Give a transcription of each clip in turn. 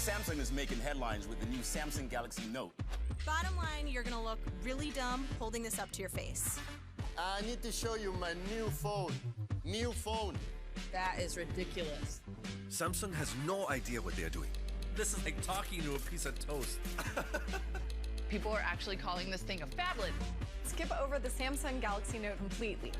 Samsung is making headlines with the new Samsung Galaxy Note. Bottom line, you're gonna look really dumb holding this up to your face. I need to show you my new phone. New phone. That is ridiculous. Samsung has no idea what they're doing. This is like talking to a piece of toast. People are actually calling this thing a phablet. Skip over the Samsung Galaxy Note completely.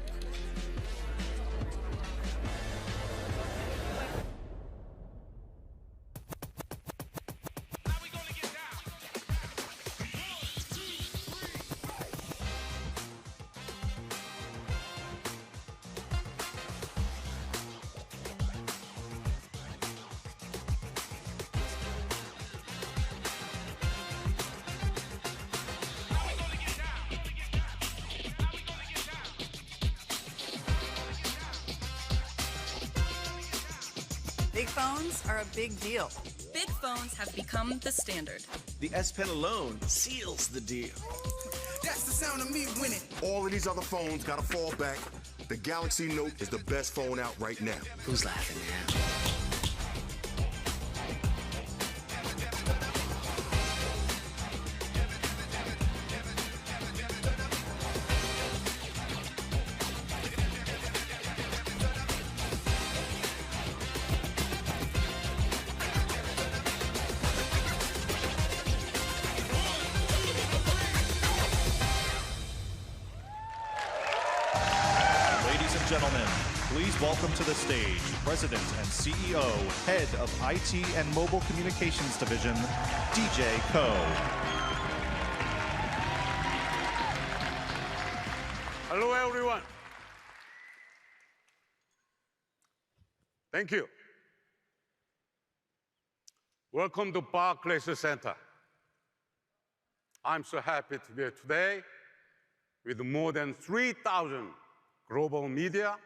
Big phones are a big deal. Big phones have become the standard. The S Pen alone seals the deal. That's the sound of me winning. All of these other phones gotta fall back. The Galaxy Note is the best phone out right now. Who's laughing now? Ladies and gentlemen, please welcome to the stage President and CEO, Head of IT and Mobile Communications Division, DJ Ko. Hello, everyone. Thank you. Welcome to Barclays Center. I'm so happy to be here today with more than 3,000 global media,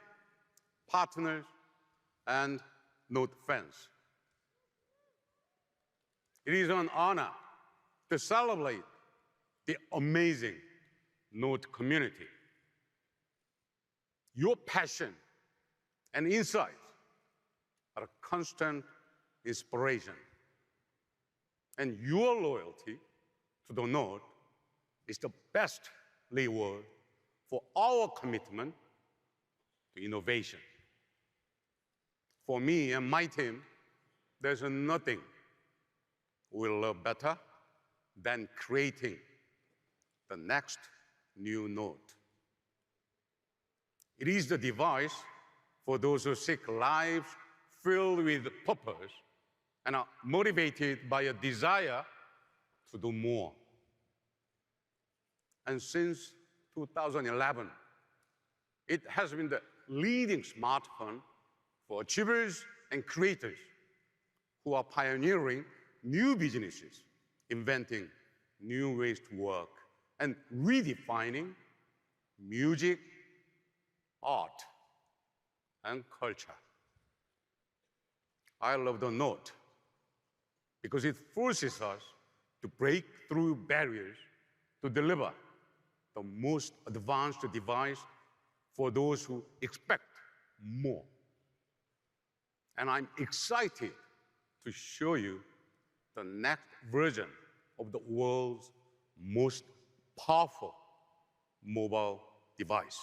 partners, and Note fans. It is an honor to celebrate the amazing Note community. Your passion and insights are a constant inspiration. And your loyalty to the Note is the best reward for our commitment to innovation. For me and my team, there's nothing we love better than creating the next new Note. It is the device for those who seek lives filled with purpose and are motivated by a desire to do more. And since 2011, it has been the leading smartphone for achievers and creators who are pioneering new businesses, inventing new ways to work, and redefining music, art, and culture. I love the Note because it forces us to break through barriers to deliver the most advanced device for those who expect more. And I'm excited to show you the next version of the world's most powerful mobile device.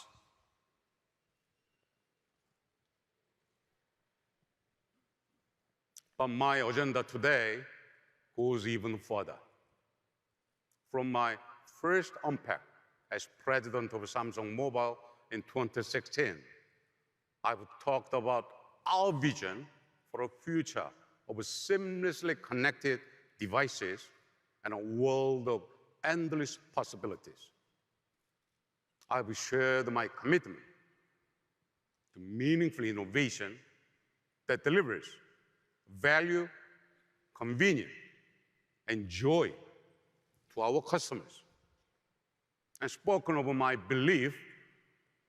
But my agenda today goes even further. From my first unpack as president of Samsung Mobile in 2016, I've talked about our vision for a future of seamlessly connected devices and a world of endless possibilities. I've shared my commitment to meaningful innovation that delivers value, convenience, and joy to our customers, and spoken of my belief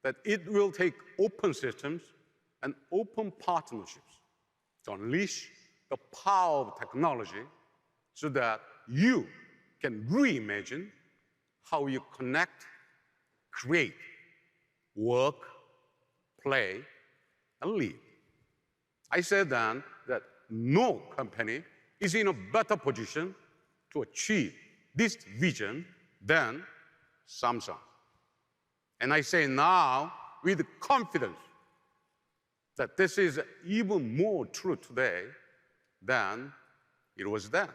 that it will take open systems and open partnerships to unleash the power of technology so that you can reimagine how you connect, create, work, play, and live. I said then that no company is in a better position to achieve this vision than Samsung. And I say now with confidence that this is even more true today than it was then.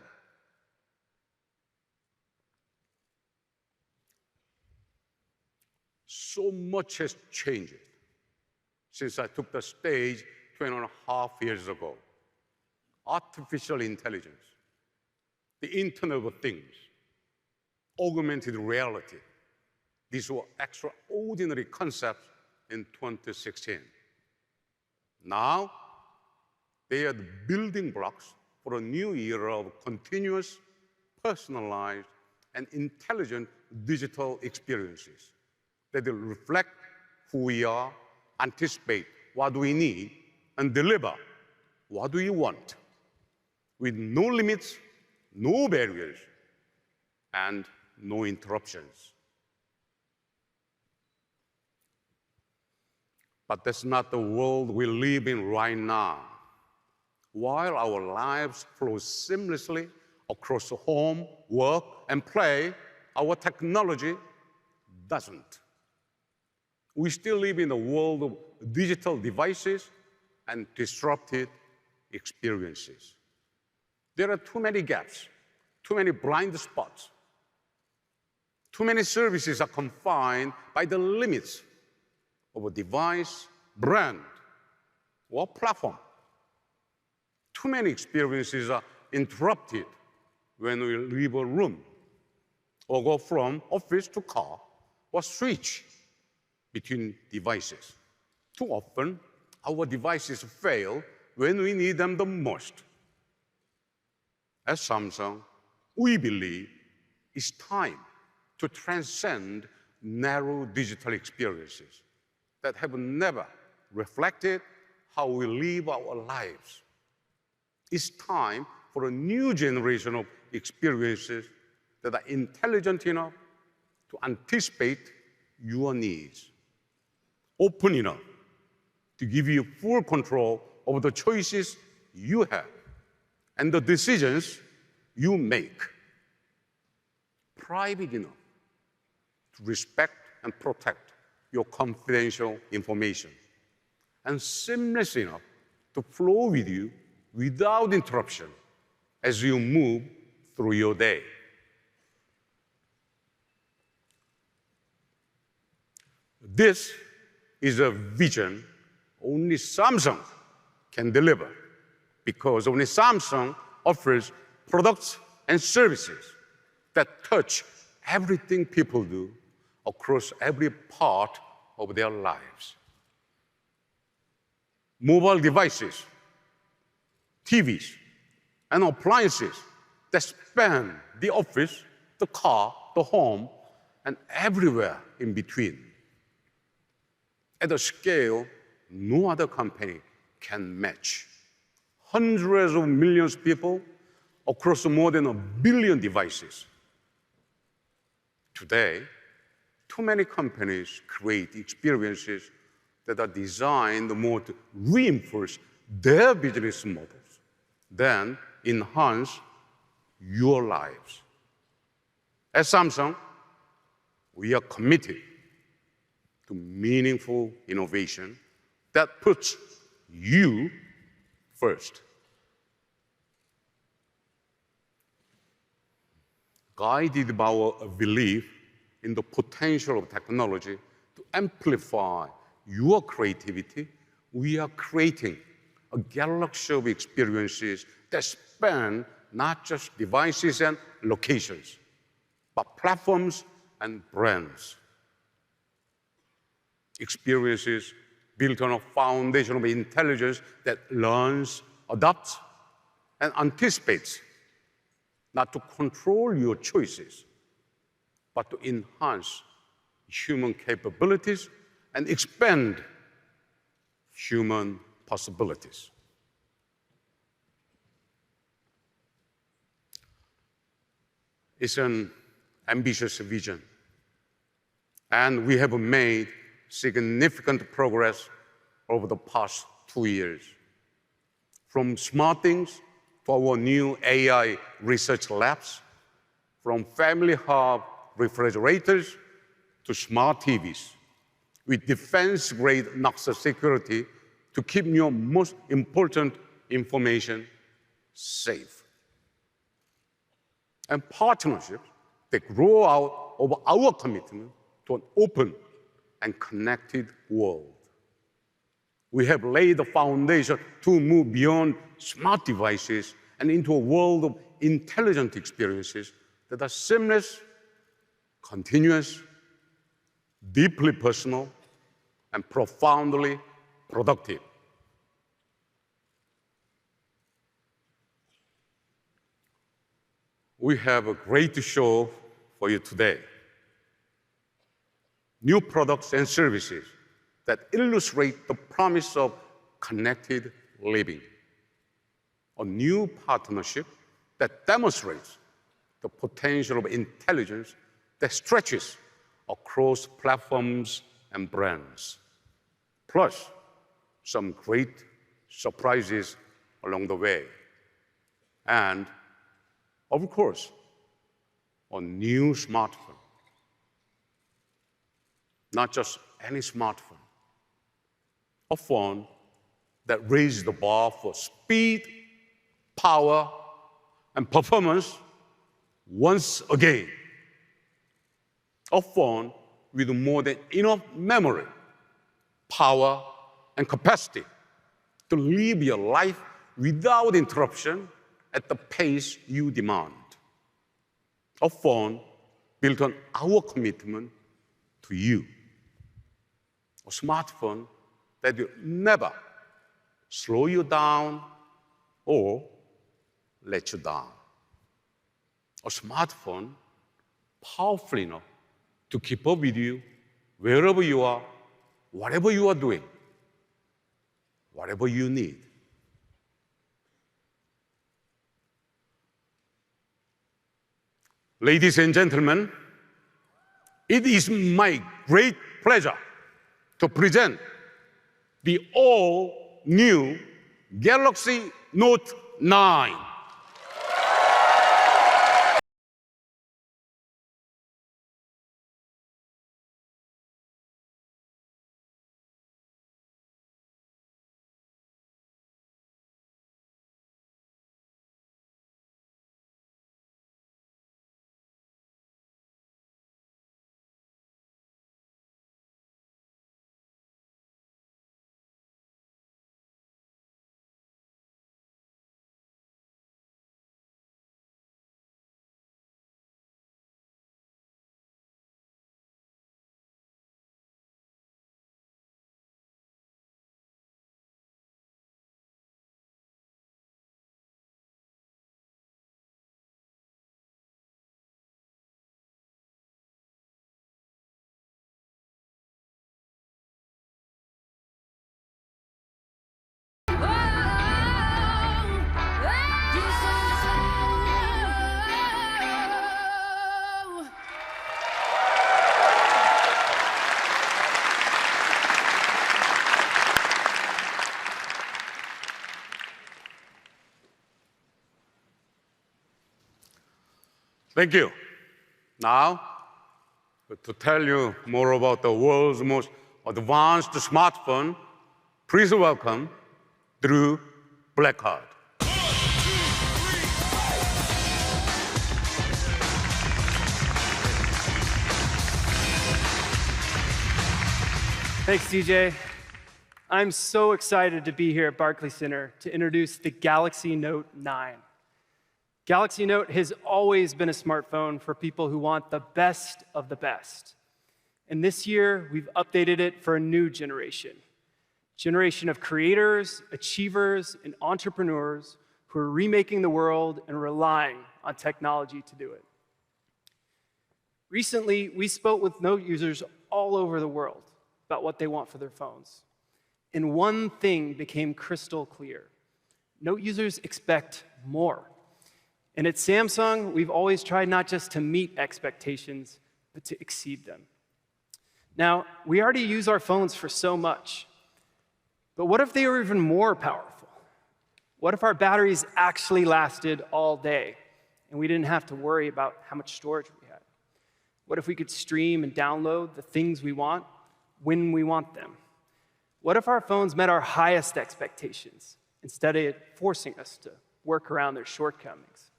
So much has changed since I took the stage 2.5 years ago. Artificial intelligence, the Internet of Things, augmented reality. These were extraordinary concepts in 2016. Now, they are the building blocks for a new era of continuous, personalized, and intelligent digital experiences that will reflect who we are, anticipate what we need, and deliver what we want, with no limits, no barriers, and no interruptions. But that's not the world we live in right now. While our lives flow seamlessly across home, work, and play, our technology doesn't. We still live in a world of digital devices and disrupted experiences. There are too many gaps, too many blind spots. Too many services are confined by the limits of a device, brand, or platform. Too many experiences are interrupted when we leave a room or go from office to car or switch between devices. Too often, our devices fail when we need them the most. At Samsung, we believe it's time to transcend narrow digital experiences that have never reflected how we live our lives. It's time for a new generation of experiences that are intelligent enough to anticipate your needs, open enough to give you full control over the choices you have and the decisions you make, private enough to respect and protect your confidential information, and seamless enough to flow with you without interruption as you move through your day. This is a vision only Samsung can deliver, because only Samsung offers products and services that touch everything people do across every part of their lives. Mobile devices, TVs, and appliances that span the office, the car, the home, and everywhere in between, at a scale no other company can match. Hundreds of millions of people across more than 1 billion devices. Today, too many companies create experiences that are designed more to reinforce their business models than enhance your lives. At Samsung, we are committed to meaningful innovation that puts you first. Guided by our belief in the potential of technology to amplify your creativity, we are creating a galaxy of experiences that span not just devices and locations, but platforms and brands. Experiences built on a foundation of intelligence that learns, adapts, and anticipates, not to control your choices, but to enhance human capabilities and expand human possibilities. It's an ambitious vision, and we have made significant progress over the past 2 years. From smart things for our new AI research labs, from family hub refrigerators to smart TVs, with defense-grade Nexus security to keep your most important information safe. And partnerships that grow out of our commitment to an open and connected world. We have laid the foundation to move beyond smart devices and into a world of intelligent experiences that are seamless, continuous, deeply personal, and profoundly productive. We have a great show for you today. New products and services that illustrate the promise of connected living. A new partnership that demonstrates the potential of intelligence that stretches across platforms and brands. Plus, some great surprises along the way. And, of course, a new smartphone. Not just any smartphone. A phone that raises the bar for speed, power, and performance once again. A phone with more than enough memory, power, and capacity to live your life without interruption at the pace you demand. A phone built on our commitment to you. A smartphone that will never slow you down or let you down. A smartphone powerful enough to keep up with you wherever you are, whatever you are doing, whatever you need. Ladies and gentlemen, it is my great pleasure to present the all-new Galaxy Note 9. Thank you. Now, to tell you more about the world's most advanced smartphone, please welcome Drew Blackheart. Thanks, DJ. I'm so excited to be here at Barclays Center to introduce the Galaxy Note 9. Galaxy Note has always been a smartphone for people who want the best of the best. And this year, we've updated it for a new generation of creators, achievers, and entrepreneurs who are remaking the world and relying on technology to do it. Recently, we spoke with Note users all over the world about what they want for their phones. And one thing became crystal clear. Note users expect more. And at Samsung, we've always tried not just to meet expectations, but to exceed them. Now, we already use our phones for so much. But what if they were even more powerful? What if our batteries actually lasted all day and we didn't have to worry about how much storage we had? What if we could stream and download the things we want when we want them? What if our phones met our highest expectations instead of forcing us to work around their shortcomings?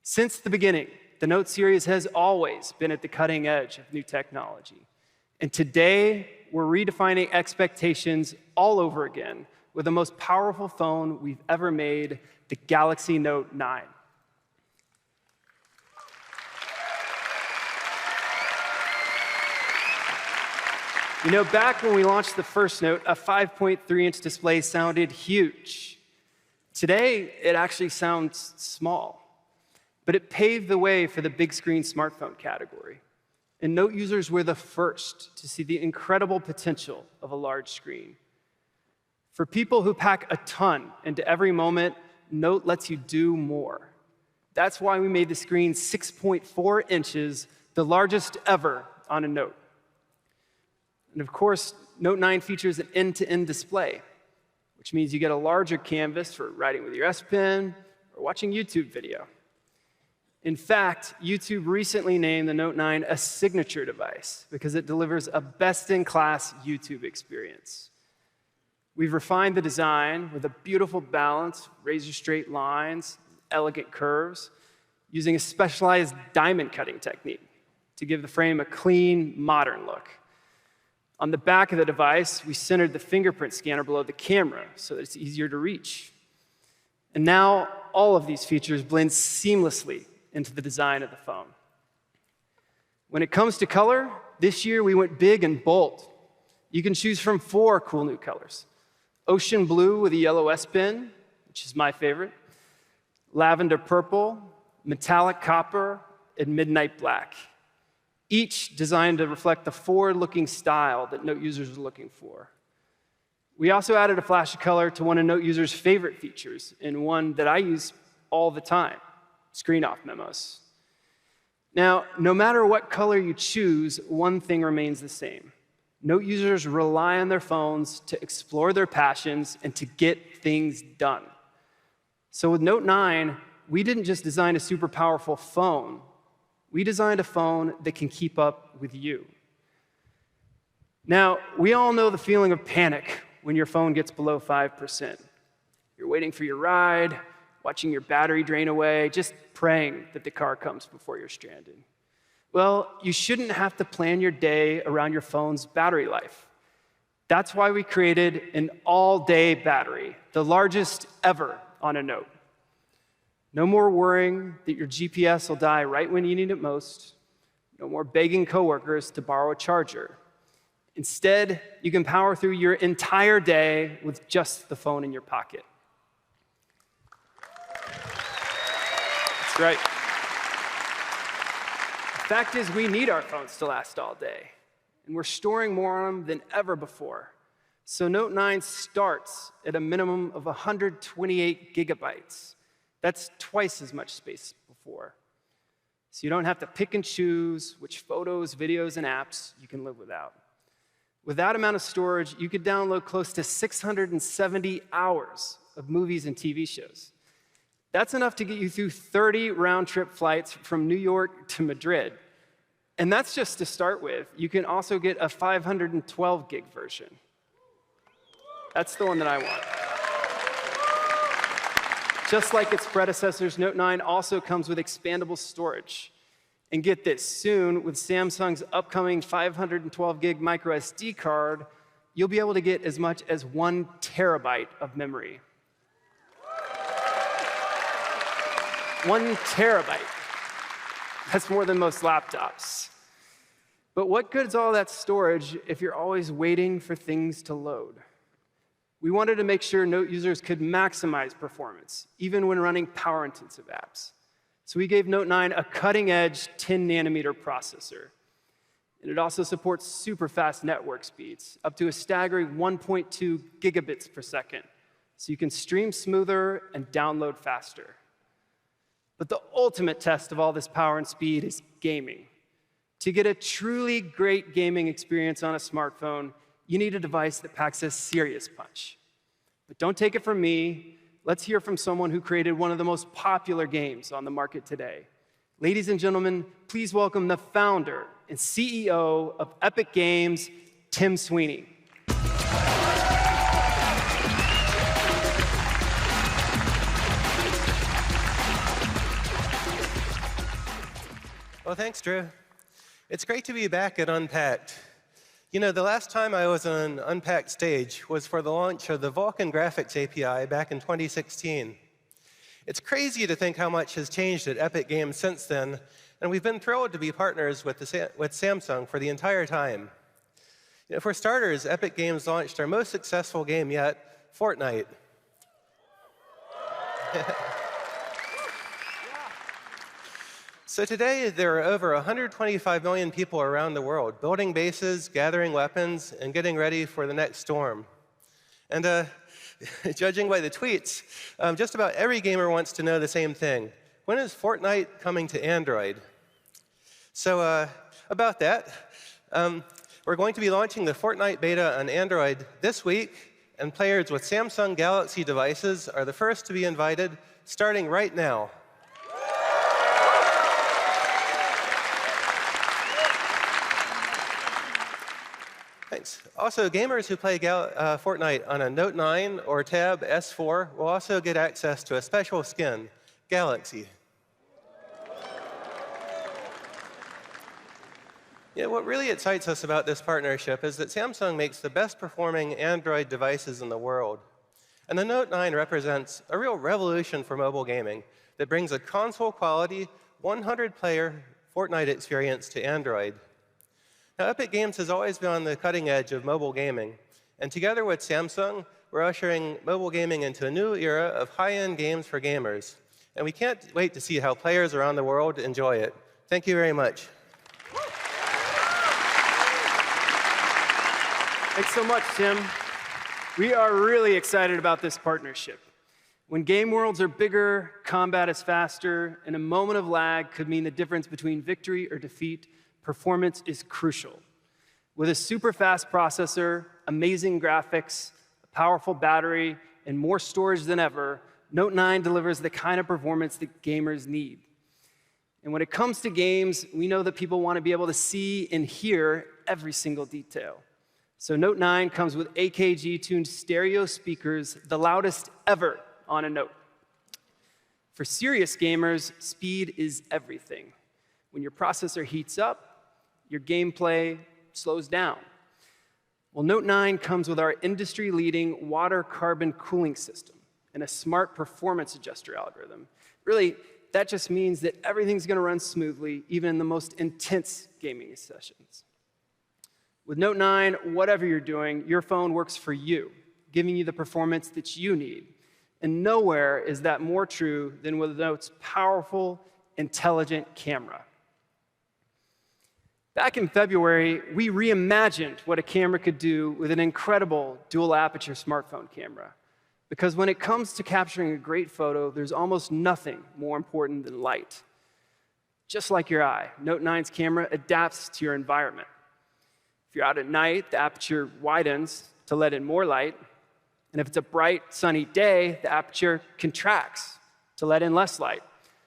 Since the beginning, the Note series has always been at the cutting edge of new technology. And today, we're redefining expectations all over again with the most powerful phone we've ever made, the Galaxy Note 9. You know, back when we launched the first Note, a 5.3-inch display sounded huge. Today, it actually sounds small. But it paved the way for the big screen smartphone category. And Note users were the first to see the incredible potential of a large screen. For people who pack a ton into every moment, Note lets you do more. That's why we made the screen 6.4 inches, the largest ever on a Note. And of course, Note 9 features an end-to-end display, which means you get a larger canvas for writing with your S Pen or watching YouTube video. In fact, YouTube recently named the Note 9 a signature device because it delivers a best-in-class YouTube experience. We've refined the design with a beautiful balance, razor-straight lines, elegant curves, using a specialized diamond cutting technique to give the frame a clean, modern look. On the back of the device, we centered the fingerprint scanner below the camera so that it's easier to reach. And now, all of these features blend seamlessly into the design of the phone. When it comes to color, this year we went big and bold. You can choose from 4 cool new colors. Ocean blue with a yellow S Pen, which is my favorite, lavender purple, metallic copper, and midnight black, each designed to reflect the forward-looking style that Note users are looking for. We also added a flash of color to one of Note users' favorite features, and one that I use all the time: screen-off memos. Now, no matter what color you choose, one thing remains the same. Note users rely on their phones to explore their passions and to get things done. So with Note 9, we didn't just design a super powerful phone. We designed a phone that can keep up with you. Now, we all know the feeling of panic when your phone gets below 5%. You're waiting for your ride, watching your battery drain away, just praying that the car comes before you're stranded. Well, you shouldn't have to plan your day around your phone's battery life. That's why we created an all-day battery, the largest ever on a Note. No more worrying that your GPS will die right when you need it most. No more begging coworkers to borrow a charger. Instead, you can power through your entire day with just the phone in your pocket. That's right. The fact is, we need our phones to last all day, and we're storing more on them than ever before. So Note 9 starts at a minimum of 128 gigabytes. That's twice as much space before. So you don't have to pick and choose which photos, videos, and apps you can live without. With that amount of storage, you could download close to 670 hours of movies and TV shows. That's enough to get you through 30 round-trip flights from New York to Madrid. And that's just to start with. You can also get a 512 gig version. That's the one that I want. Just like its predecessors, Note 9 also comes with expandable storage. And get this, soon, with Samsung's upcoming 512 gig micro SD card, you'll be able to get as much as 1 terabyte of memory. 1 terabyte. That's more than most laptops. But what good is all that storage if you're always waiting for things to load? We wanted to make sure Note users could maximize performance, even when running power-intensive apps. So we gave Note 9 a cutting-edge 10-nanometer processor. And it also supports super fast network speeds, up to a staggering 1.2 gigabits per second. So you can stream smoother and download faster. But the ultimate test of all this power and speed is gaming. To get a truly great gaming experience on a smartphone, you need a device that packs a serious punch. But don't take it from me. let's hear from someone who created one of the most popular games on the market today. Ladies and gentlemen, please welcome the founder and CEO of Epic Games, Tim Sweeney. Well, thanks, Drew. It's great to be back at Unpacked. You know, the last time I was on an Unpacked stage was for the launch of the Vulkan Graphics API back in 2016. It's crazy to think how much has changed at Epic Games since then, and we've been thrilled to be partners with Samsung for the entire time. You know, for starters, Epic Games launched our most successful game yet, Fortnite. So today, there are over 125 million people around the world building bases, gathering weapons, and getting ready for the next storm. And judging by the tweets, just about every gamer wants to know the same thing. When is Fortnite coming to Android? So about that, we're going to be launching the Fortnite beta on Android this week, and players with Samsung Galaxy devices are the first to be invited, starting right now. Thanks. Also, gamers who play Fortnite on a Note9 or Tab S4 will also get access to a special skin, Galaxy. Yeah, what really excites us about this partnership is that Samsung makes the best performing Android devices in the world. And the Note9 represents a real revolution for mobile gaming that brings a console-quality, 100-player Fortnite experience to Android. Now, Epic Games has always been on the cutting edge of mobile gaming, and together with Samsung, we're ushering mobile gaming into a new era of high-end games for gamers. And we can't wait to see how players around the world enjoy it. Thank you very much. Thanks so much, Tim. We are really excited about this partnership. When game worlds are bigger, combat is faster, and a moment of lag could mean the difference between victory or defeat, performance is crucial. With a super fast processor, amazing graphics, a powerful battery, and more storage than ever, Note9 delivers the kind of performance that gamers need. And when it comes to games, we know that people want to be able to see and hear every single detail. So Note9 comes with AKG-tuned stereo speakers, the loudest ever on a Note. For serious gamers, speed is everything. When your processor heats up, your gameplay slows down. Well, Note9 comes with our industry-leading water carbon cooling system and a smart performance adjuster algorithm. Really, that just means that everything's going to run smoothly, even in the most intense gaming sessions. With Note9, whatever you're doing, your phone works for you, giving you the performance that you need. And nowhere is that more true than with Note's powerful, intelligent camera. Back in February, we reimagined what a camera could do with an incredible dual-aperture smartphone camera. Because when it comes to capturing a great photo, there's almost nothing more important than light. Just like your eye, Note9's camera adapts to your environment. If you're out at night, the aperture widens to let in more light. And if it's a bright, sunny day, the aperture contracts to let in less light.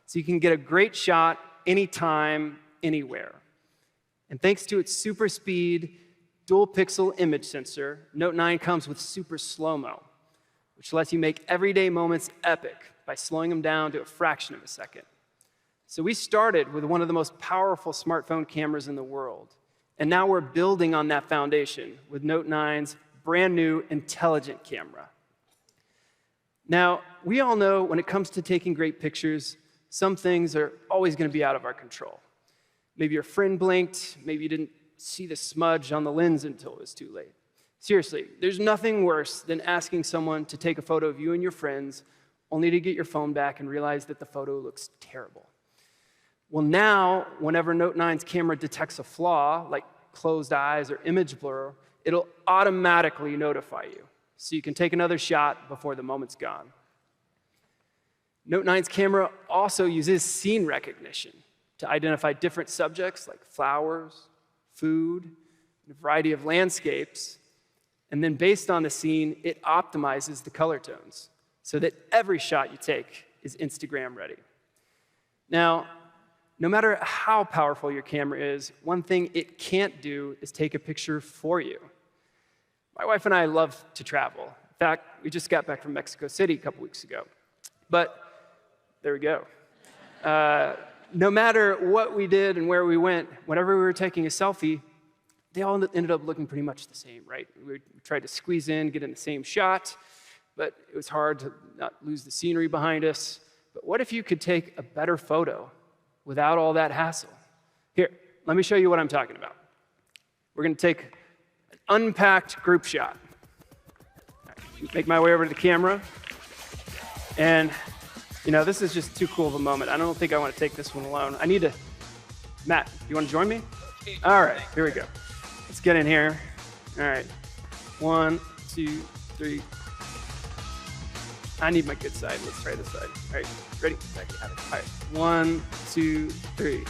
So you can get a great shot anytime, anywhere. And thanks to its super speed, dual-pixel image sensor, Note9 comes with super slow-mo, which lets you make everyday moments epic by slowing them down to a fraction of a second. So we started with one of the most powerful smartphone cameras in the world. And now we're building on that foundation with Note9's brand new intelligent camera. Now, we all know when it comes to taking great pictures, some things are always going to be out of our control. Maybe your friend blinked, maybe you didn't see the smudge on the lens until it was too late. Seriously, there's nothing worse than asking someone to take a photo of you and your friends, only to get your phone back and realize that the photo looks terrible. Well, now, whenever Note9's camera detects a flaw, like closed eyes or image blur, it'll automatically notify you, so you can take another shot before the moment's gone. Note9's camera also uses scene recognition to identify different subjects like flowers, food, and a variety of landscapes. And then based on the scene, it optimizes the color tones. so that every shot you take is Instagram ready. Now, no matter how powerful your camera is, one thing it can't do is take a picture for you. My wife and I love to travel. In fact, we just got back from Mexico City a couple weeks ago. But there we go. No matter what we did and where we went, whenever we were taking a selfie, they all ended up looking pretty much the same, right? We tried to squeeze in, get in the same shot, but it was hard to not lose the scenery behind us. But what if you could take a better photo without all that hassle? Here, let me show you what I'm talking about. We're going to take an unpacked group shot. Make my way over to the camera. And, you know, this is just too cool of a moment. I don't think I want to take this one alone. I need to... Matt, you want to join me? All right, here we go. Let's get in here. All right. 1, 2, 3. I need my good side. Let's try this side. All right, ready? All right, 1, 2, 3.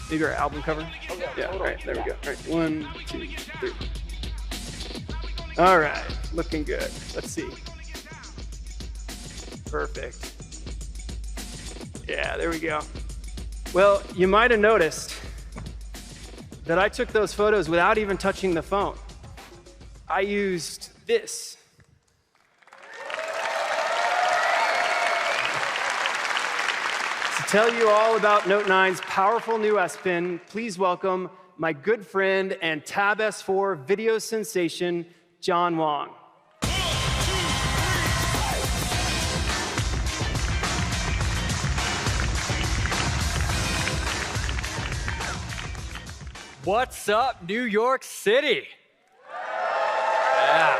Maybe our album cover? Yeah, all right, there we go. All right, 1, 2, 3. All right, looking good. Let's see. Perfect. Yeah, there we go. Well, you might have noticed that I took those photos without even touching the phone. I used this. To tell you all about Note9's powerful new S Pen, please welcome my good friend and Tab S4 video sensation, John Wong. What's up, New York City? Yeah.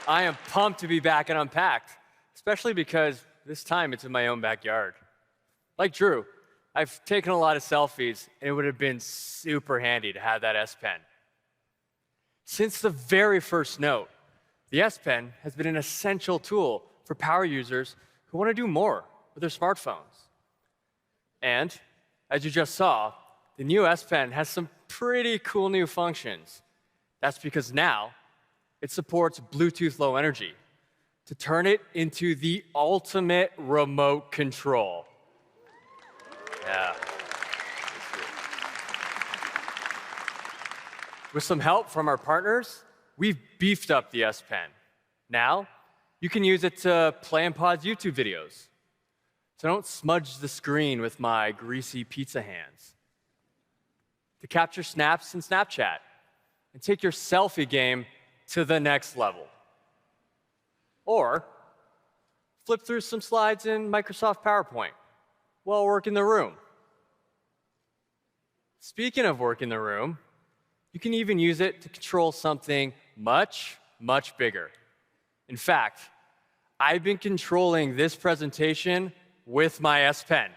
I am pumped to be back and unpacked, especially because this time it's in my own backyard. Like Drew, I've taken a lot of selfies, and it would have been super handy to have that S Pen. Since the very first Note, the S Pen has been an essential tool for power users who want to do more with their smartphones. And as you just saw, the new S Pen has some pretty cool new functions. That's because now it supports Bluetooth Low Energy to turn it into the ultimate remote control. Yeah. With some help from our partners, we've beefed up the S Pen. Now, you can use it to play and pause YouTube videos. So don't smudge the screen with my greasy pizza hands. To capture snaps in Snapchat and take your selfie game to the next level. Or flip through some slides in Microsoft PowerPoint while working the room. Speaking of working the room, you can even use it to control something much, much bigger. In fact, I've been controlling this presentation with my S Pen.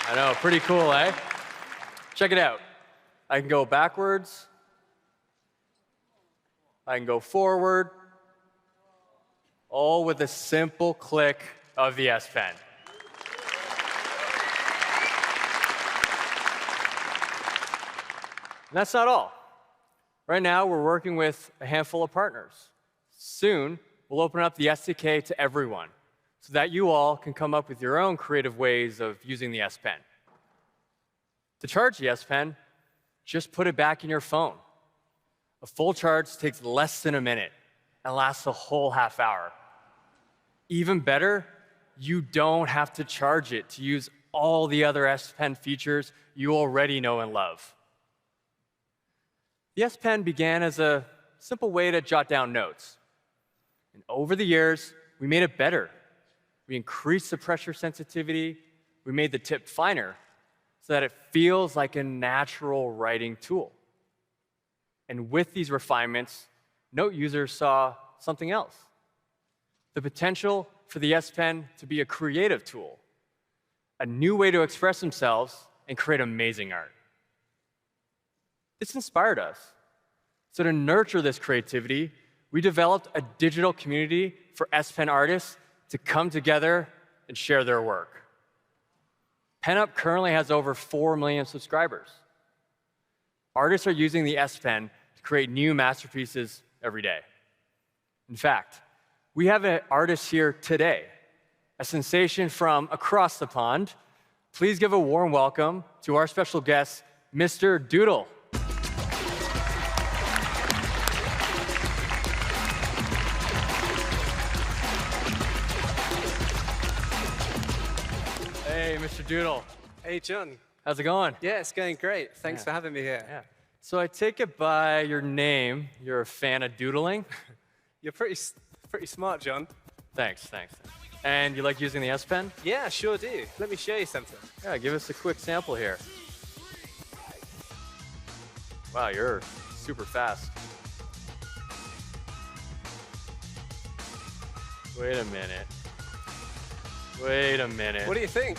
I know, pretty cool, eh? Check it out. I can go backwards. I can go forward. All with a simple click of the S Pen. And that's not all. Right now, we're working with a handful of partners. Soon, we'll open up the SDK to everyone, so that you all can come up with your own creative ways of using the S Pen. To charge the S Pen, just put it back in your phone. A full charge takes less than a minute and lasts a whole half hour. Even better, you don't have to charge it to use all the other S Pen features you already know and love. The S Pen began as a simple way to jot down notes. And over the years, we made it better. We increased the pressure sensitivity. We made the tip finer so that it feels like a natural writing tool. And with these refinements, Note users saw something else: the potential for the S Pen to be a creative tool, a new way to express themselves and create amazing art. This inspired us. So to nurture this creativity, we developed a digital community for S Pen artists to come together and share their work. PenUp currently has over 4 million subscribers. Artists are using the S Pen to to create new masterpieces every day. In fact, we have an artist here today, a sensation from across the pond. Please give a warm welcome to our special guest, Mr. Doodle. Hey, Mr. Doodle. Hey, John. How's it going? Yeah, it's going great. Thanks for having me here. Yeah. So I take it by your name, you're a fan of doodling? You're pretty smart, John. Thanks. And you like using the S Pen? Yeah, sure do. Let me show you something. Yeah, give us a quick sample here. Wow, you're super fast. Wait a minute. What do you think?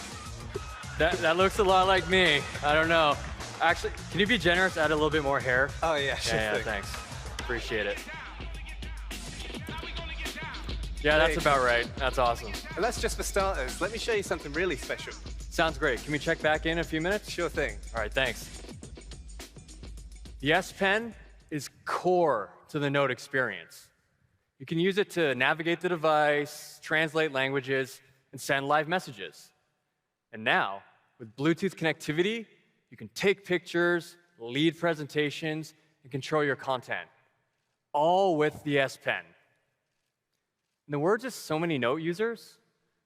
That looks a lot like me. I don't know. Actually, can you be generous? Add a little bit more hair. Oh, yeah, sure Yeah, thing. thanks. Appreciate it. Yeah, that's about right. That's awesome. And that's just for starters. Let me show you something really special. Sounds great. Can we check back in a few minutes? Sure thing. All right, thanks. The S Pen is core to the Note experience. You can use it to navigate the device, translate languages, and send live messages. And now, with Bluetooth connectivity, you can take pictures, lead presentations, and control your content, all with the S Pen. In the words of so many Note users,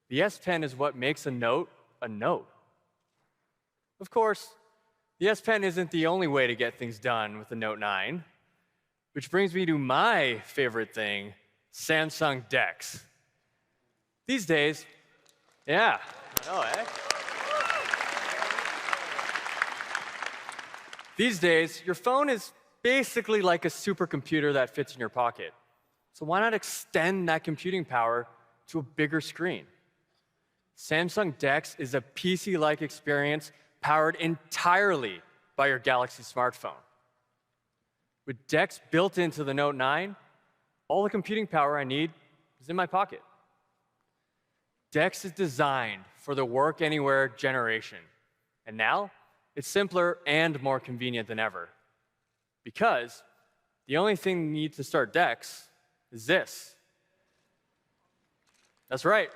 the S Pen is what makes a Note a Note. Of course, the S Pen isn't the only way to get things done with the Note 9, which brings me to my favorite thing, Samsung DeX. These days, yeah, I know, eh? These days, your phone is basically like a supercomputer that fits in your pocket. So why not extend that computing power to a bigger screen? Samsung DeX is a PC-like experience powered entirely by your Galaxy smartphone. With DeX built into the Note 9, all the computing power I need is in my pocket. DeX is designed for the work anywhere generation. And now, it's simpler and more convenient than ever. Because the only thing you need to start DeX is this. That's right.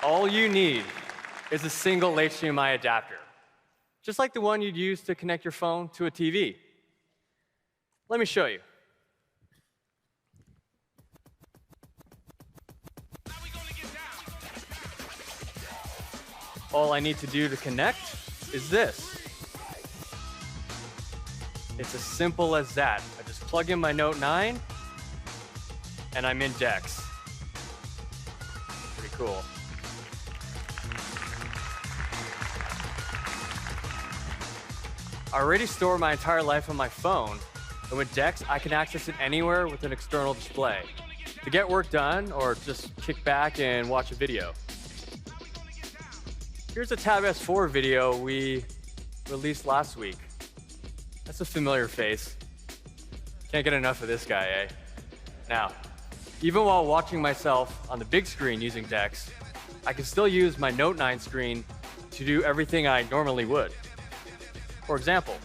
All you need is a single HDMI adapter, just like the one you'd use to connect your phone to a TV. Let me show you. All I need to do to connect is this. It's as simple as that. I just plug in my Note 9, and I'm in DeX. Pretty cool. I already store my entire life on my phone, and with DeX, I can access it anywhere with an external display to get work done or just kick back and watch a video. Here's a Tab S4 video we released last week. That's a familiar face. Can't get enough of this guy, eh? Now, even while watching myself on the big screen using DeX, I can still use my Note 9 screen to do everything I normally would. For example,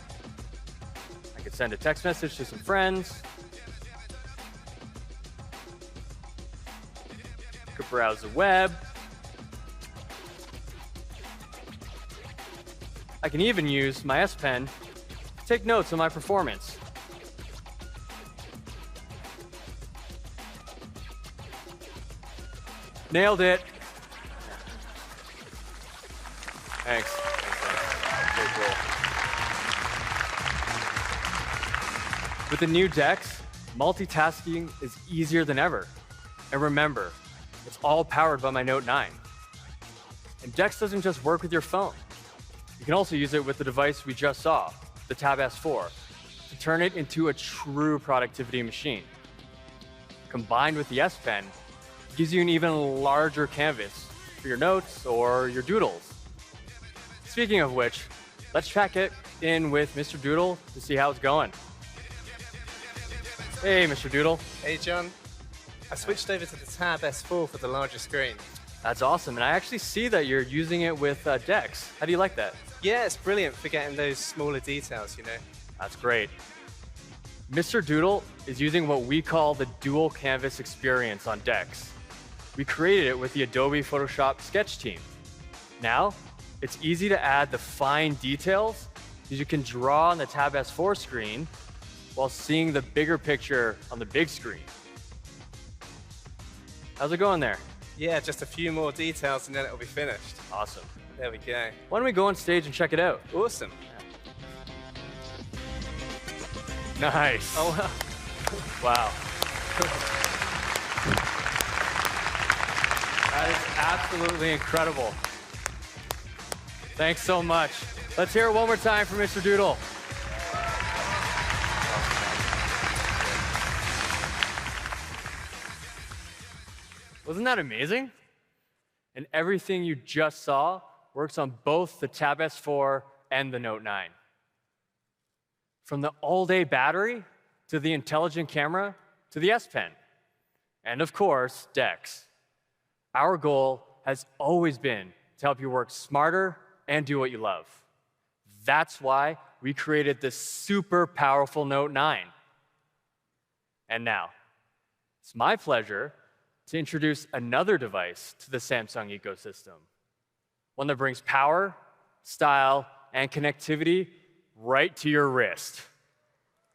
I could send a text message to some friends, could browse the web, I can even use my S Pen to take notes on my performance. Nailed it. Thanks. Very cool. With the new DeX, multitasking is easier than ever. And remember, it's all powered by my Note 9. And DeX doesn't just work with your phone. You can also use it with the device we just saw, the Tab S4, to turn it into a true productivity machine. Combined with the S Pen, it gives you an even larger canvas for your notes or your doodles. Speaking of which, let's check it in with Mr. Doodle to see how it's going. Hey, Mr. Doodle. Hey, John. I switched over to the Tab S4 for the larger screen. That's awesome, and I actually see that you're using it with DeX. How do you like that? Yeah, it's brilliant for getting those smaller details, you know. That's great. Mr. Doodle is using what we call the dual canvas experience on DeX. We created it with the Adobe Photoshop Sketch team. Now, it's easy to add the fine details that you can draw on the Tab S4 screen while seeing the bigger picture on the big screen. How's it going there? Yeah, just a few more details and then it'll be finished. Awesome. There we go. Why don't we go on stage and check it out? Awesome. Nice. Oh, wow. That is absolutely incredible. Thanks so much. Let's hear it one more time for Mr. Doodle. Wasn't that amazing? And everything you just saw works on both the Tab S4 and the Note 9. From the all-day battery, to the intelligent camera, to the S Pen, and of course, DeX. Our goal has always been to help you work smarter and do what you love. That's why we created this super powerful Note 9. And now, it's my pleasure to introduce another device to the Samsung ecosystem. One that brings power, style, and connectivity right to your wrist.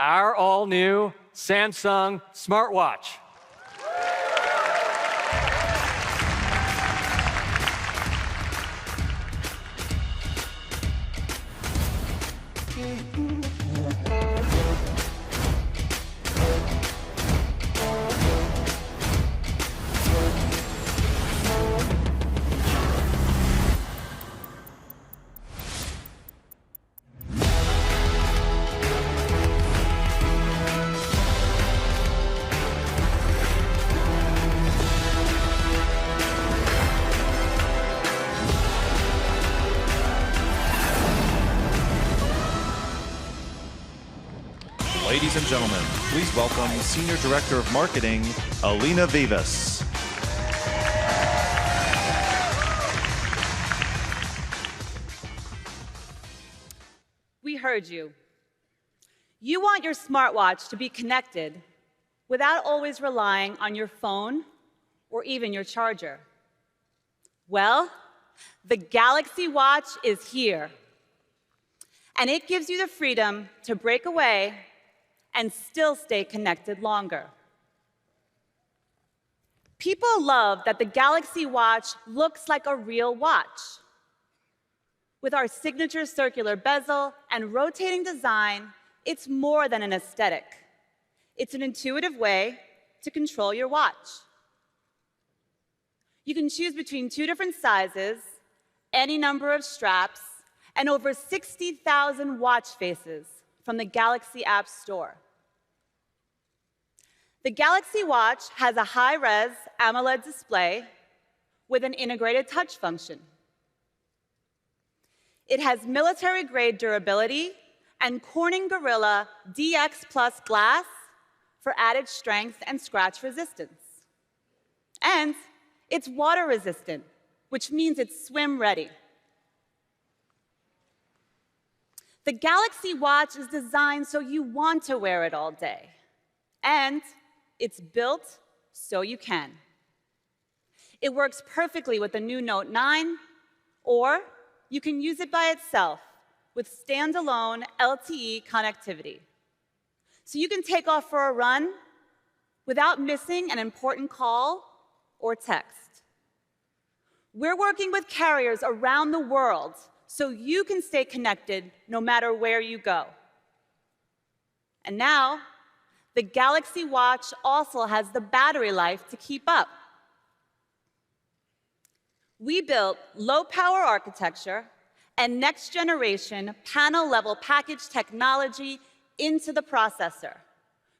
Our all-new Samsung smartwatch. Ladies and gentlemen, please welcome Senior Director of Marketing, Alina Vivas. We heard you. You want your smartwatch to be connected without always relying on your phone or even your charger. Well, the Galaxy Watch is here. And it gives you the freedom to break away and still stay connected longer. People love that the Galaxy Watch looks like a real watch. With our signature circular bezel and rotating design, it's more than an aesthetic. It's an intuitive way to control your watch. You can choose between 2 different sizes, any number of straps, and over 60,000 watch faces from the Galaxy App Store. The Galaxy Watch has a high-res AMOLED display with an integrated touch function. It has military-grade durability and Corning Gorilla DX Plus glass for added strength and scratch resistance. And it's water-resistant, which means it's swim-ready. The Galaxy Watch is designed so you want to wear it all day. And it's built so you can. It works perfectly with the new Note 9, or you can use it by itself with standalone LTE connectivity. So you can take off for a run without missing an important call or text. We're working with carriers around the world so you can stay connected no matter where you go. And now, the Galaxy Watch also has the battery life to keep up. We built low-power architecture and next-generation panel-level package technology into the processor,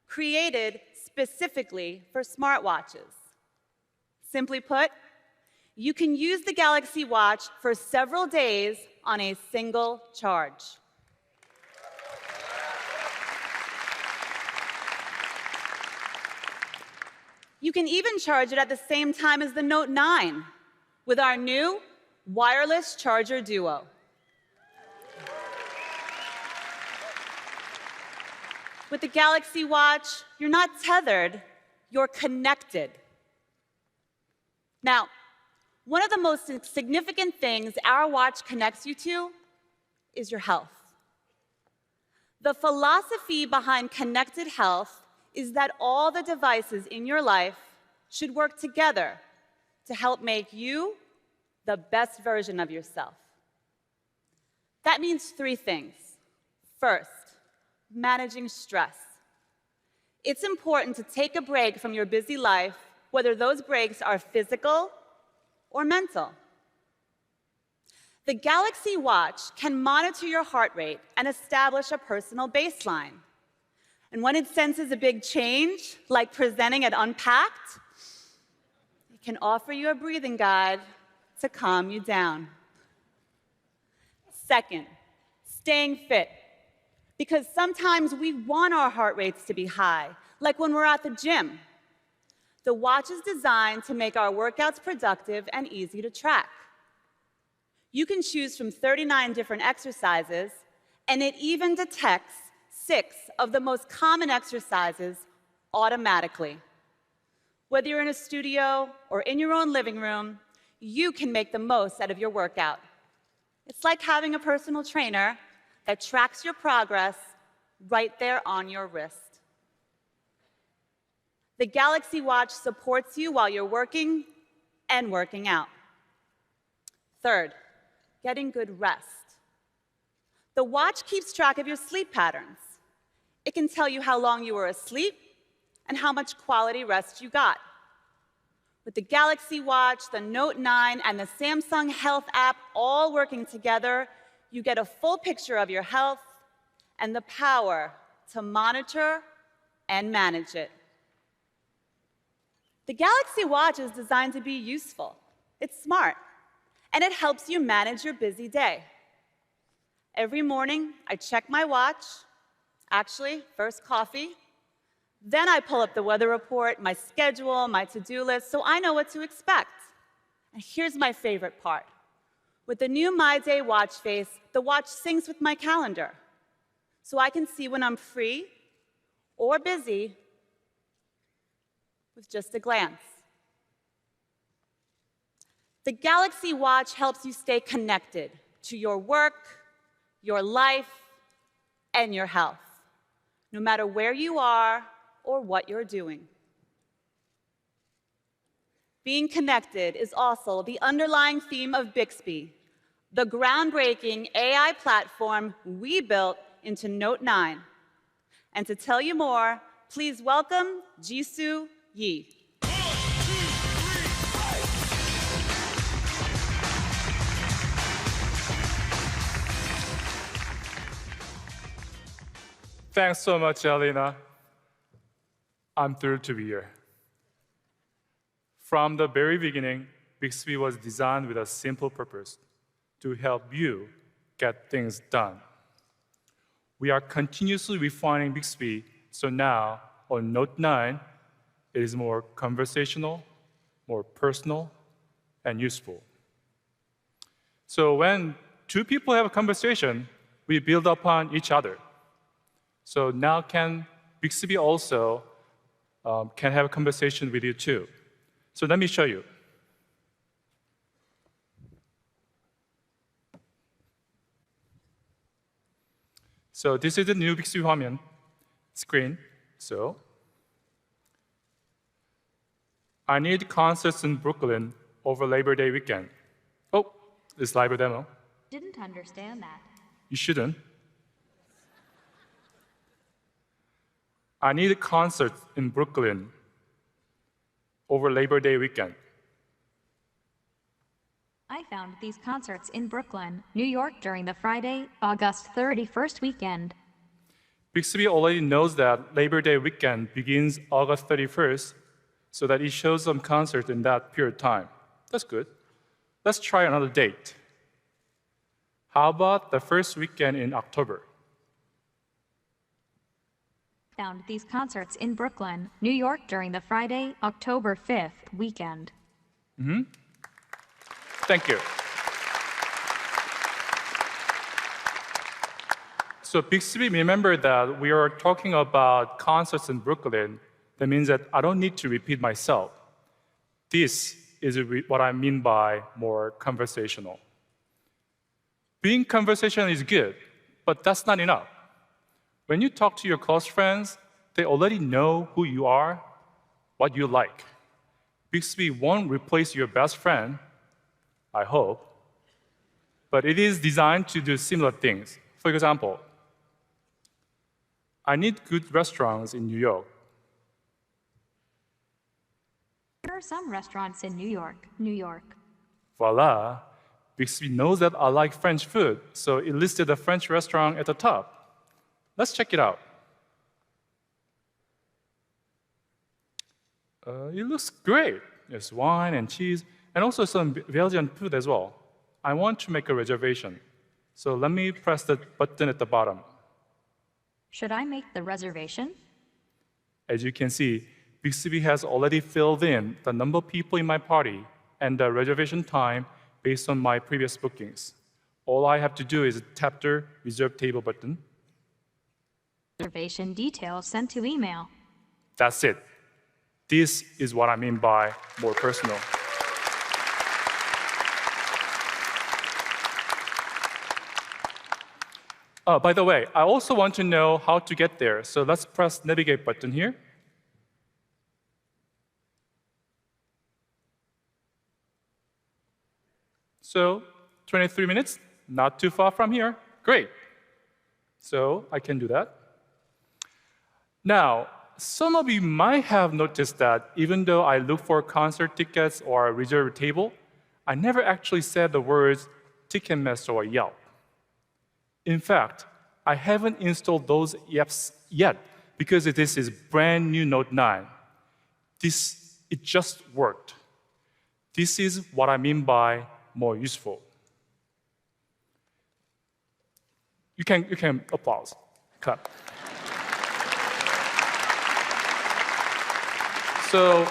created specifically for smartwatches. Simply put, you can use the Galaxy Watch for several days on a single charge. You can even charge it at the same time as the Note 9 with our new wireless charger duo. With the Galaxy Watch, you're not tethered, you're connected. Now, one of the most significant things our watch connects you to is your health. The philosophy behind connected health is that all the devices in your life should work together to help make you the best version of yourself. That means three things. First, managing stress. It's important to take a break from your busy life, whether those breaks are physical or mental. The Galaxy Watch can monitor your heart rate and establish a personal baseline. And when it senses a big change, like presenting at Unpacked, it can offer you a breathing guide to calm you down. Second, staying fit. Because sometimes we want our heart rates to be high, like when we're at the gym. The watch is designed to make our workouts productive and easy to track. You can choose from 39 different exercises, and it even detects 6 of the most common exercises automatically. Whether you're in a studio or in your own living room, you can make the most out of your workout. It's like having a personal trainer that tracks your progress right there on your wrist. The Galaxy Watch supports you while you're working and working out. Third, getting good rest. The watch keeps track of your sleep patterns. It can tell you how long you were asleep and how much quality rest you got. With the Galaxy Watch, the Note 9, and the Samsung Health app all working together, you get a full picture of your health and the power to monitor and manage it. The Galaxy Watch is designed to be useful. It's smart, and it helps you manage your busy day. Every morning, I check my watch. Actually, first coffee. Then I pull up the weather report, my schedule, my to-do list, so I know what to expect. And here's my favorite part. With the new My Day watch face, the watch syncs with my calendar, so I can see when I'm free or busy with just a glance. The Galaxy Watch helps you stay connected to your work, your life, and your health, no matter where you are or what you're doing. Being connected is also the underlying theme of Bixby, the groundbreaking AI platform we built into Note 9. And to tell you more, please welcome Jisoo Yi. Thanks so much, Elena. I'm thrilled to be here. From the very beginning, Bixby was designed with a simple purpose: to help you get things done. We are continuously refining Bixby, so now on Note 9, it is more conversational, more personal, and useful. So when two people have a conversation, we build upon each other. So now Bixby also can have a conversation with you too. So let me show you. So this is the new Bixby 화면 screen. So I need concerts in Brooklyn over Labor Day weekend. Oh, this live demo. Didn't understand that. You shouldn't. I need a concert in Brooklyn over Labor Day weekend. I found these concerts in Brooklyn, New York during the Friday, August 31st weekend. Bixby already knows that Labor Day weekend begins August 31st, so that it shows some concert in that period of time. That's good. Let's try another date. How about the first weekend in October? Found these concerts in Brooklyn, New York during the Friday, October 5th weekend. Thank you. So Bixby, remember that we are talking about concerts in Brooklyn. That means that I don't need to repeat myself. This is what I mean by more conversational. Being conversational is good, but that's not enough. When you talk to your close friends, they already know who you are, what you like. Bixby won't replace your best friend, I hope, but it is designed to do similar things. For example, I need good restaurants in New York. There are some restaurants in New York, New York. Voila! Bixby knows that I like French food, so it listed a French restaurant at the top. Let's check it out. It looks great. There's wine and cheese, and also some Belgian food as well. I want to make a reservation, so let me press the button at the bottom. Should I make the reservation? As you can see, Bixby has already filled in the number of people in my party and the reservation time based on my previous bookings. All I have to do is tap the Reserve Table button. Reservation details sent to email. That's it. This is what I mean by more personal. By the way, I also want to know how to get there, so let's press Navigate button here. So 23 minutes, not too far from here. Great. So I can do that. Now, some of you might have noticed that even though I look for concert tickets or reserve a table, I never actually said the words Ticketmaster or Yelp. In fact, I haven't installed those apps yet because this is brand new Note 9. It just worked. This is what I mean by more useful. You can applause, clap. So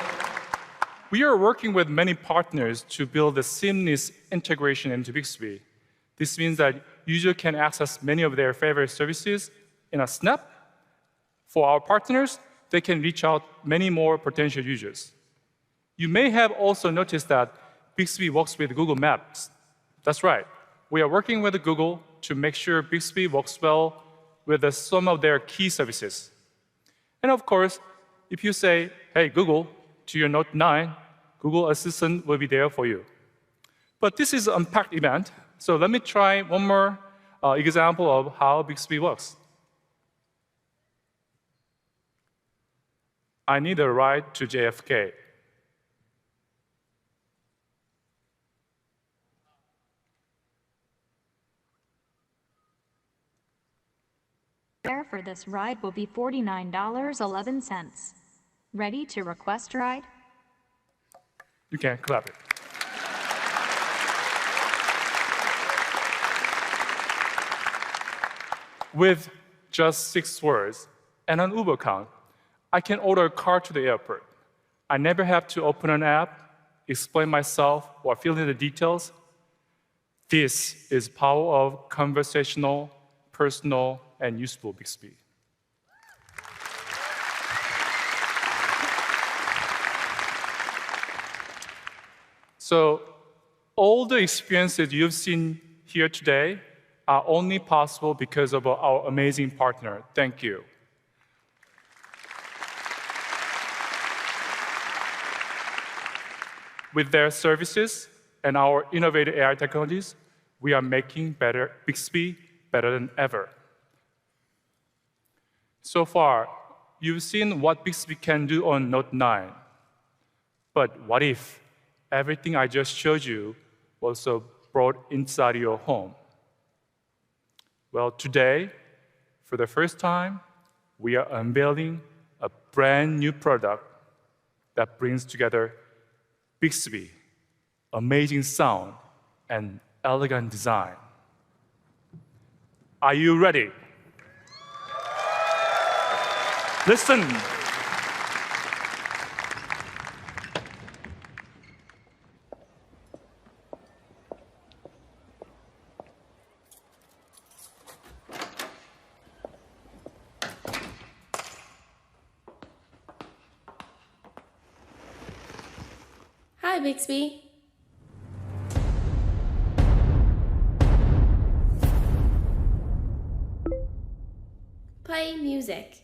we are working with many partners to build a seamless integration into Bixby. This means that users can access many of their favorite services in a snap. For our partners, they can reach out many more potential users. You may have also noticed that Bixby works with Google Maps. That's right. We are working with Google to make sure Bixby works well with some of their key services. And of course, if you say, hey, Google, to your Note 9, Google Assistant will be there for you. But this is an unpacked event, so let me try one more example of how Bixby works. I need a ride to JFK. Fare for this ride will be $49.11. Ready to request ride? You can clap it. With just 6 words and an Uber account, I can order a car to the airport. I never have to open an app, explain myself, or fill in the details. This is power of conversational, personal, and useful Bixby. So all the experiences you've seen here today are only possible because of our amazing partner. Thank you. With their services and our innovative AI technologies, we are making Bixby better than ever. So far, you've seen what Bixby can do on Note 9. But what if everything I just showed you was brought inside your home? Well, today, for the first time, we are unveiling a brand new product that brings together Bixby, amazing sound, and elegant design. Are you ready? Listen. Hi, Bixby. Play music.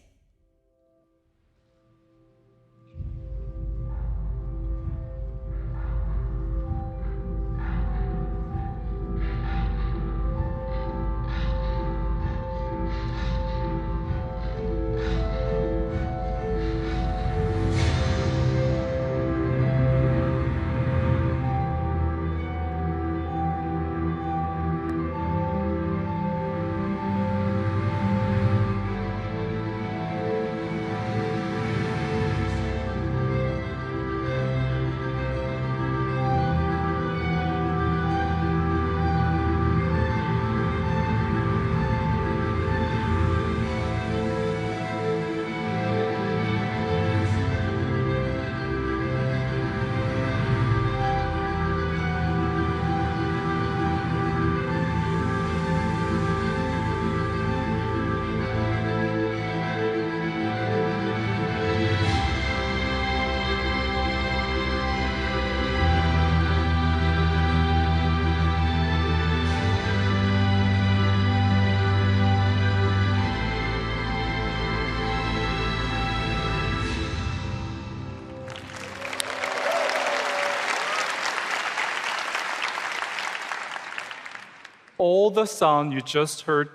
All the sound you just heard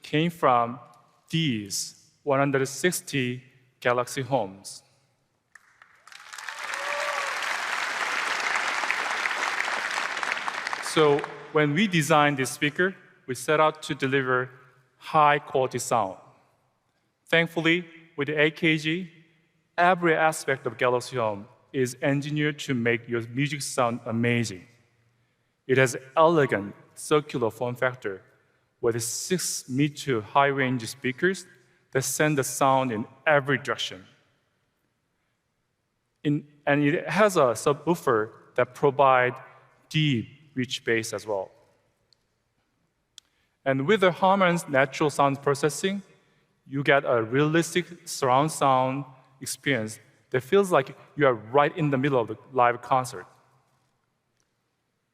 came from these 160 Galaxy homes. So when we designed this speaker, we set out to deliver high-quality sound. Thankfully, with the AKG, every aspect of Galaxy Home is engineered to make your music sound amazing. It has elegant circular form factor with 6-meter high-range speakers that send the sound in every direction. And it has a subwoofer that provides deep, rich bass as well. And with the Harman's natural sound processing, you get a realistic surround sound experience that feels like you are right in the middle of the live concert.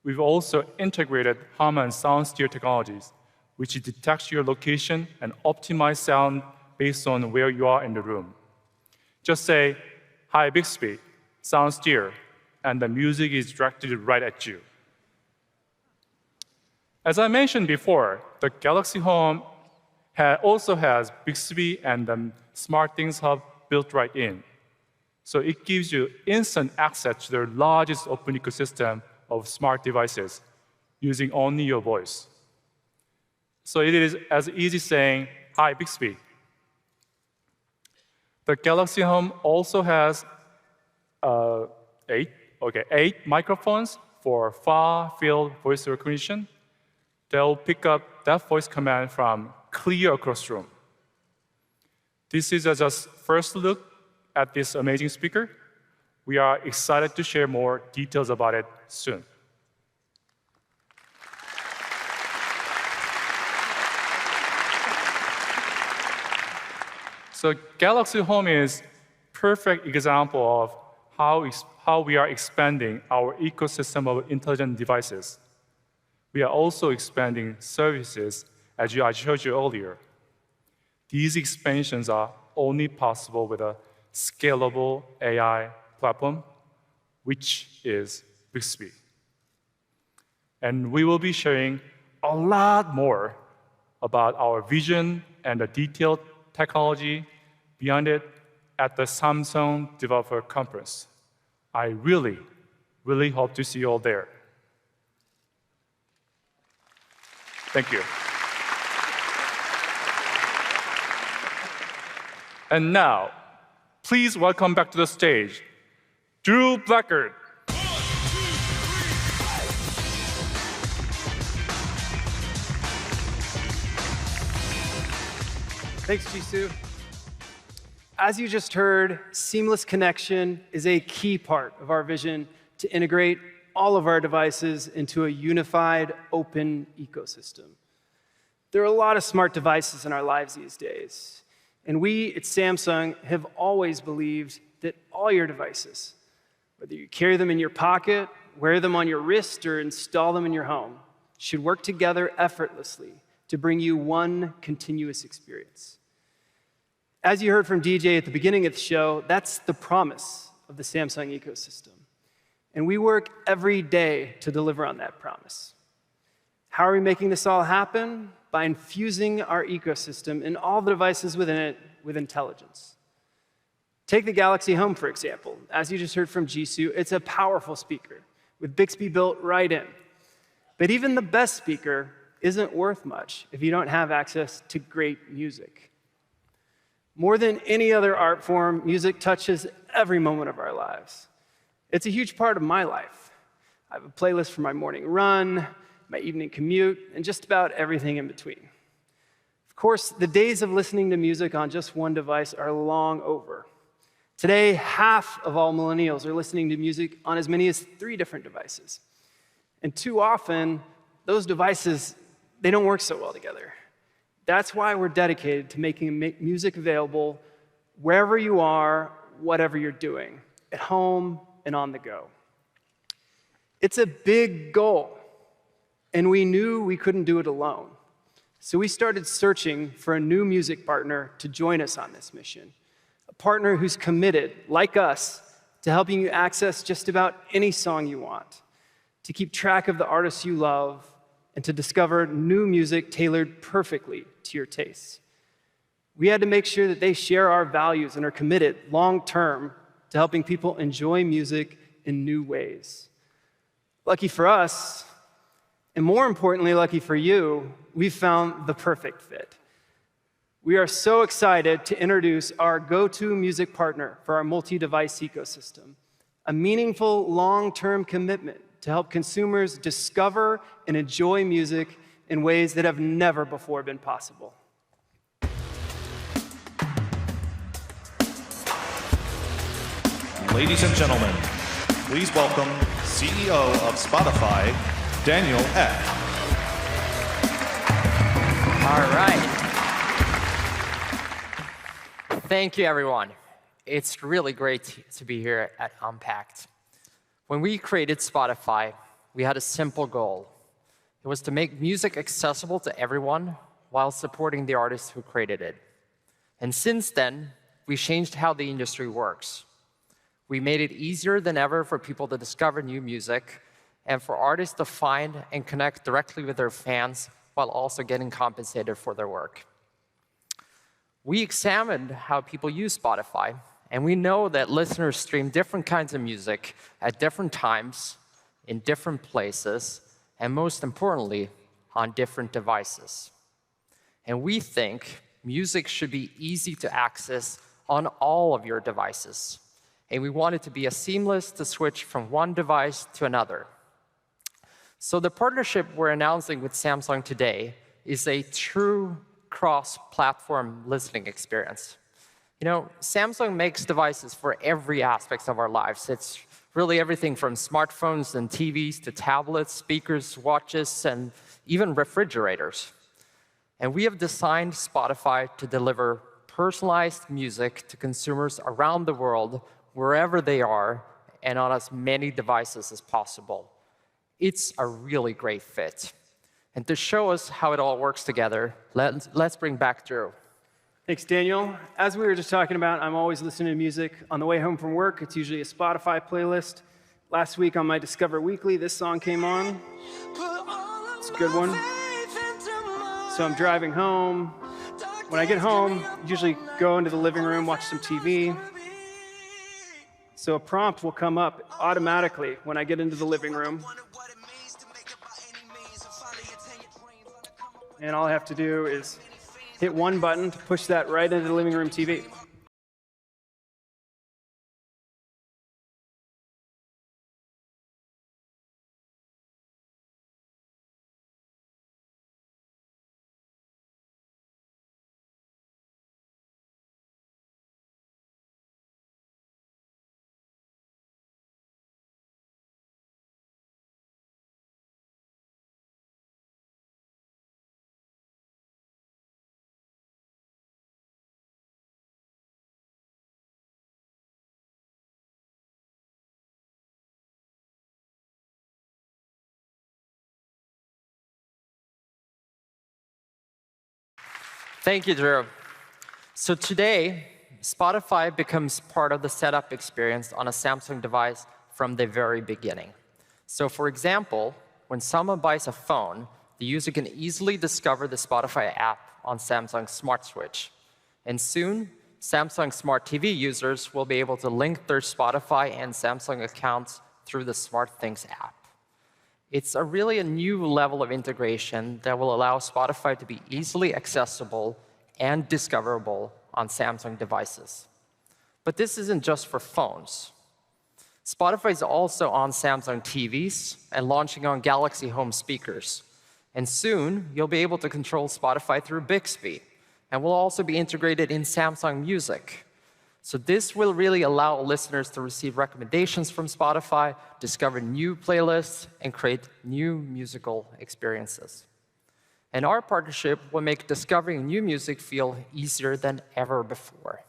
We've also integrated Harman sound steer technologies, which detects your location and optimizes sound based on where you are in the room. Just say, "Hi, Bixby, sound steer," and the music is directed right at you. As I mentioned before, the Galaxy Home also has Bixby and the SmartThings Hub built right in. So it gives you instant access to the largest open ecosystem of smart devices using only your voice. So it is as easy saying, "Hi, Bixby." The Galaxy Home also has 8 microphones for far-field voice recognition. They'll pick up that voice command from clear across the room. This is just first look at this amazing speaker. We are excited to share more details about it soon. So Galaxy Home is a perfect example of how we are expanding our ecosystem of intelligent devices. We are also expanding services, as I showed you earlier. These expansions are only possible with a scalable AI platform, which is Bixby. And we will be sharing a lot more about our vision and the detailed technology beyond it at the Samsung Developer Conference. I really, really hope to see you all there. Thank you. And now, please welcome back to the stage, Drew Blackard. Thanks, Jisoo. As you just heard, seamless connection is a key part of our vision to integrate all of our devices into a unified, open ecosystem. There are a lot of smart devices in our lives these days, and we at Samsung have always believed that all your devices, Whether you carry them in your pocket, wear them on your wrist, or install them in your home, should work together effortlessly to bring you one continuous experience. As you heard from DJ at the beginning of the show, that's the promise of the Samsung ecosystem. And we work every day to deliver on that promise. How are we making this all happen? By infusing our ecosystem and all the devices within it with intelligence. Take the Galaxy Home, for example. As you just heard from Jisoo, it's a powerful speaker with Bixby built right in. But even the best speaker isn't worth much if you don't have access to great music. More than any other art form, music touches every moment of our lives. It's a huge part of my life. I have a playlist for my morning run, my evening commute, and just about everything in between. Of course, the days of listening to music on just one device are long over. Today, half of all millennials are listening to music on as many as 3 different devices. And too often, those devices, they don't work so well together. That's why we're dedicated to making music available wherever you are, whatever you're doing, at home and on the go. It's a big goal, and we knew we couldn't do it alone. So we started searching for a new music partner to join us on this mission, a partner who's committed, like us, to helping you access just about any song you want, to keep track of the artists you love, and to discover new music tailored perfectly to your tastes. We had to make sure that they share our values and are committed long-term to helping people enjoy music in new ways. Lucky for us, and more importantly, lucky for you, we've found the perfect fit. We are so excited to introduce our go-to music partner for our multi-device ecosystem, a meaningful long-term commitment to help consumers discover and enjoy music in ways that have never before been possible. Ladies and gentlemen, please welcome CEO of Spotify, Daniel Ek. All right. Thank you, everyone. It's really great to be here at Unpacked. When we created Spotify, we had a simple goal. It was to make music accessible to everyone while supporting the artists who created it. And since then, we changed how the industry works. We made it easier than ever for people to discover new music and for artists to find and connect directly with their fans while also getting compensated for their work. We examined how people use Spotify, and we know that listeners stream different kinds of music at different times, in different places, and most importantly, on different devices. And we think music should be easy to access on all of your devices. And we want it to be as seamless to switch from one device to another. So the partnership we're announcing with Samsung today is a true cross-platform listening experience. You know, Samsung makes devices for every aspect of our lives. It's really everything from smartphones and TVs to tablets, speakers, watches, and even refrigerators. And we have designed Spotify to deliver personalized music to consumers around the world, wherever they are, and on as many devices as possible. It's a really great fit. And to show us how it all works together, let's bring back Drew. Thanks, Daniel. As we were just talking about, I'm always listening to music on the way home from work. It's usually a Spotify playlist. Last week on my Discover Weekly, this song came on. It's a good one. So I'm driving home. When I get home, I usually go into the living room, watch some TV. So a prompt will come up automatically when I get into the living room. And all I have to do is hit one button to push that right into the living room TV. Thank you, Drew. So today, Spotify becomes part of the setup experience on a Samsung device from the very beginning. So for example, when someone buys a phone, the user can easily discover the Spotify app on Samsung's Smart Switch. And soon, Samsung Smart TV users will be able to link their Spotify and Samsung accounts through the SmartThings app. It's really a new level of integration that will allow Spotify to be easily accessible and discoverable on Samsung devices. But this isn't just for phones. Spotify is also on Samsung TVs and launching on Galaxy Home speakers. And soon, you'll be able to control Spotify through Bixby, and will also be integrated in Samsung Music. So this will really allow listeners to receive recommendations from Spotify, discover new playlists, and create new musical experiences. And our partnership will make discovering new music feel easier than ever before.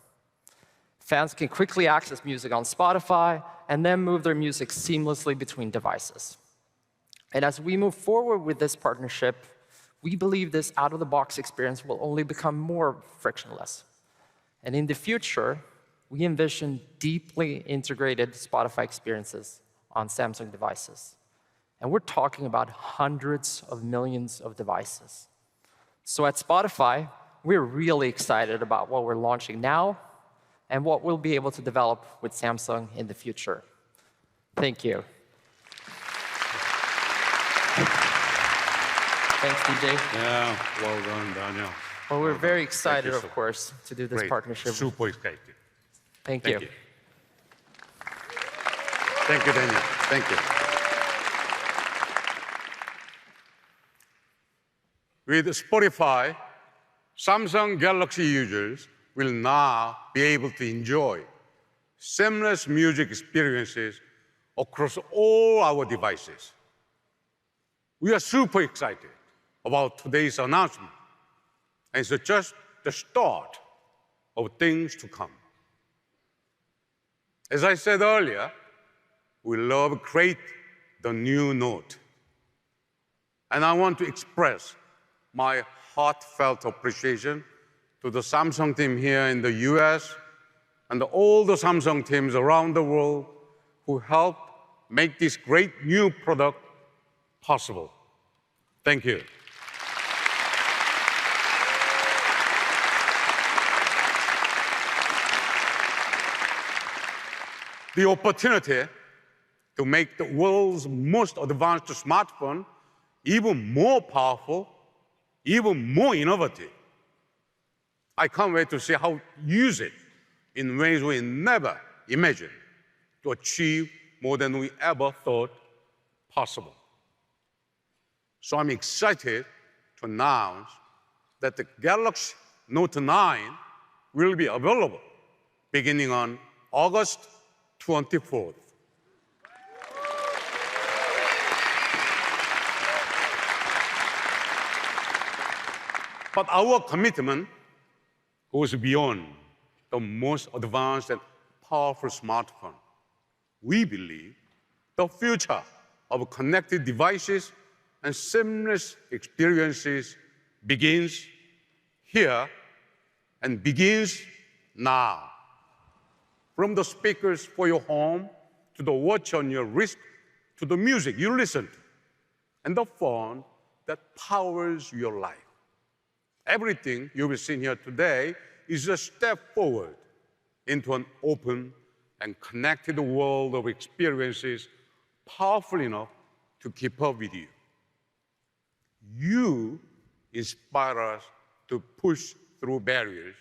Fans can quickly access music on Spotify and then move their music seamlessly between devices. And as we move forward with this partnership, we believe this out-of-the-box experience will only become more frictionless. And in the future, we envision deeply integrated Spotify experiences on Samsung devices. And we're talking about hundreds of millions of devices. So at Spotify, we're really excited about what we're launching now and what we'll be able to develop with Samsung in the future. Thank you. Thanks, DJ. Yeah, well done, Daniel. Well, we're very excited, of course, to do this partnership. Super excited. Thank you. Thank you, Daniel. Thank you. With Spotify, Samsung Galaxy users will now be able to enjoy seamless music experiences across all our devices. We are super excited about today's announcement, and it's just the start of things to come. As I said earlier, we love to create the new Note. And I want to express my heartfelt appreciation to the Samsung team here in the US and all the Samsung teams around the world who helped make this great new product possible. Thank you. The opportunity to make the world's most advanced smartphone even more powerful, even more innovative. I can't wait to see how to use it in ways we never imagined to achieve more than we ever thought possible. So I'm excited to announce that the Galaxy Note9 will be available beginning on August 24th. But our commitment goes beyond the most advanced and powerful smartphone. We believe the future of connected devices and seamless experiences begins here and begins now. From the speakers for your home, to the watch on your wrist, to the music you listen to, and the phone that powers your life. Everything you've seen here today is a step forward into an open and connected world of experiences powerful enough to keep up with you. You inspire us to push through barriers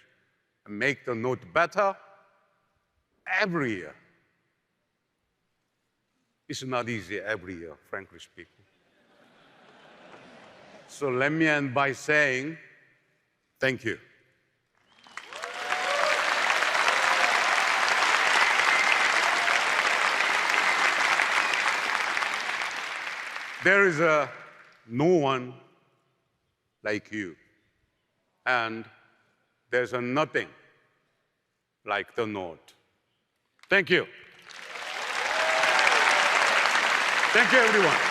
and make the Note better every year. It's not easy every year, frankly speaking. So let me end by saying thank you. There is no one like you, and there's nothing like the Note. Thank you. Thank you, everyone.